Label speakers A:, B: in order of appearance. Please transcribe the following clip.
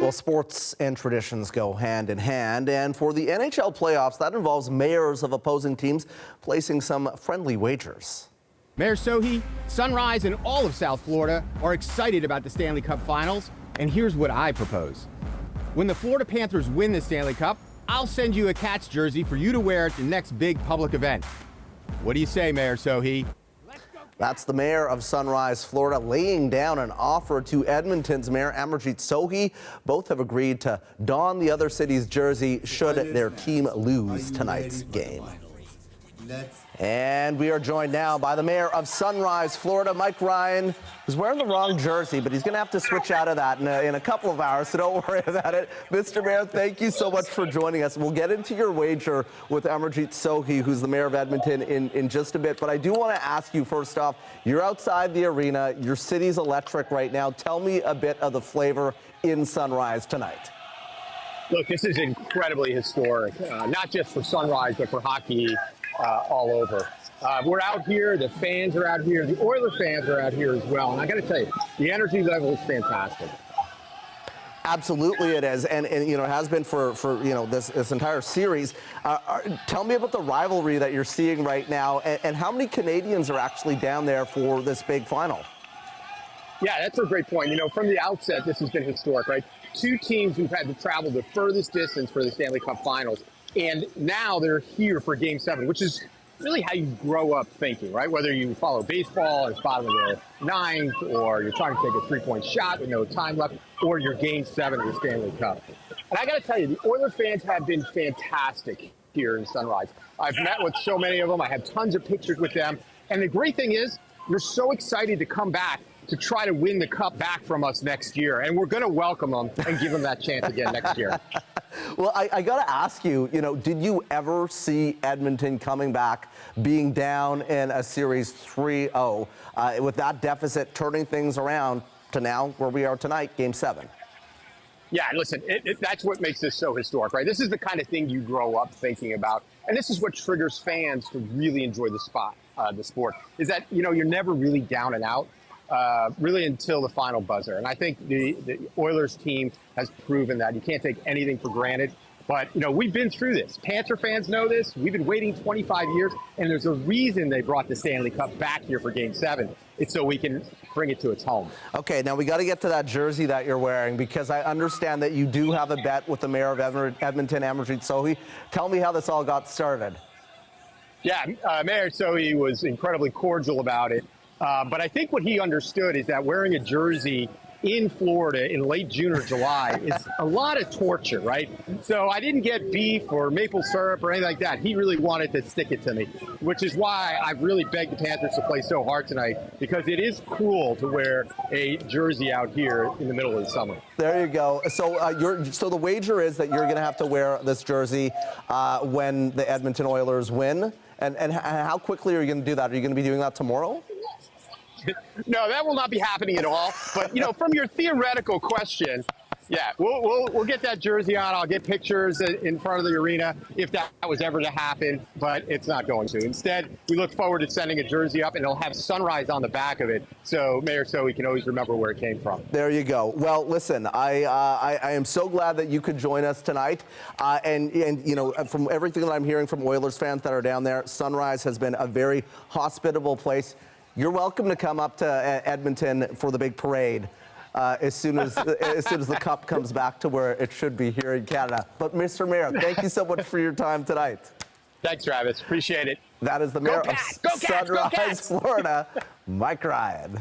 A: Well, sports and traditions go hand in hand, and for the NHL playoffs, that involves mayors of opposing teams placing some friendly wagers.
B: Mayor Sohi, Sunrise, and all of South Florida are excited about the Stanley Cup Finals, and here's what I propose. When the Florida Panthers win the Stanley Cup, I'll send you a Cats jersey for you to wear at the next big public event. What do you say, Mayor Sohi?
A: That's the mayor of Sunrise, Florida, laying down an offer to Edmonton's Mayor Amarjeet Sohi. Both have agreed to don the other city's jersey should their team lose tonight's game. And we are joined now by the mayor of Sunrise, Florida, Mike Ryan, who's wearing the wrong jersey, but he's going to have to switch out of that in a couple of hours, so don't worry about it. Mr. Mayor, thank you so much for joining us. We'll get into your wager with Amarjeet Sohi, who's the mayor of Edmonton, in just a bit. But I do want to ask you, first off, you're outside the arena. Your city's electric right now. Tell me a bit of the flavor in Sunrise tonight.
C: Look, this is incredibly historic, not just for Sunrise, but for hockey all over. We're out here, the fans are out here, the Oilers fans are out here as well, and I got to tell you, the energy level is fantastic.
A: Absolutely it is, and you know, it has been for this entire series. Tell me about the rivalry that you're seeing right now, and how many Canadians are actually down there for this big final?
C: Yeah, that's a great point. You know, from the outset, this has been historic, right? Two teams who've had to travel the furthest distance for the Stanley Cup Finals, and now they're here for Game 7, which is really how you grow up thinking, right? Whether you follow baseball and it's bottom of the ninth, or you're trying to take a three-point shot with no time left, or you're Game 7 of the Stanley Cup. And I got to tell you, the Oilers fans have been fantastic here in Sunrise. I've met with so many of them. I have tons of pictures with them. And the great thing is, they're so excited to come back to try to win the cup back from us next year. And we're going to welcome them and give them that chance again next year.
A: Well, I got to ask you, did you ever see Edmonton coming back, being down in a series 3-0, with that deficit, turning things around to now where we are tonight, Game 7?
C: Yeah, listen, that's what makes this so historic, right? This is the kind of thing you grow up thinking about. And this is what triggers fans to really enjoy the sport, is that, you're never really down and out. Really until the final buzzer. And I think the Oilers team has proven that. You can't take anything for granted. But, we've been through this. Panther fans know this. We've been waiting 25 years, and there's a reason they brought the Stanley Cup back here for Game 7. It's so we can bring it to its home. Okay, now we got to get to that jersey that you're wearing, because I understand that you do have a bet with the mayor of Edmonton, Amarjeet Sohi. Tell me how this all got started. Yeah, Mayor Sohi was incredibly cordial about it. But I think what he understood is that wearing a jersey in Florida in late June or July is a lot of torture, right? So I didn't get beef or maple syrup or anything like that. He really wanted to stick it to me, which is why I've really begged the Panthers to play so hard tonight, because it is cruel to wear a jersey out here in the middle of the summer.
A: There you go. So the wager is that you're going to have to wear this jersey when the Edmonton Oilers win. And how quickly are you going to do that? Are you going to be doing that tomorrow?
C: No, that will not be happening at all. But, from your theoretical question, yeah, we'll get that jersey on. I'll get pictures in front of the arena if that was ever to happen, but it's not going to. Instead, we look forward to sending a jersey up, and it'll have Sunrise on the back of it, so Mayor Sohi can always remember where it came from.
A: There you go. Well, listen, I am so glad that you could join us tonight, and from everything that I'm hearing from Oilers fans that are down there, Sunrise has been a very hospitable place. You're welcome to come up to Edmonton for the big parade as soon as the cup comes back to where it should be here in Canada. But Mr. Mayor, thank you so much for your time tonight.
C: Thanks, Travis. Appreciate it.
A: That is the mayor of Sunrise, Florida, Mike Ryan.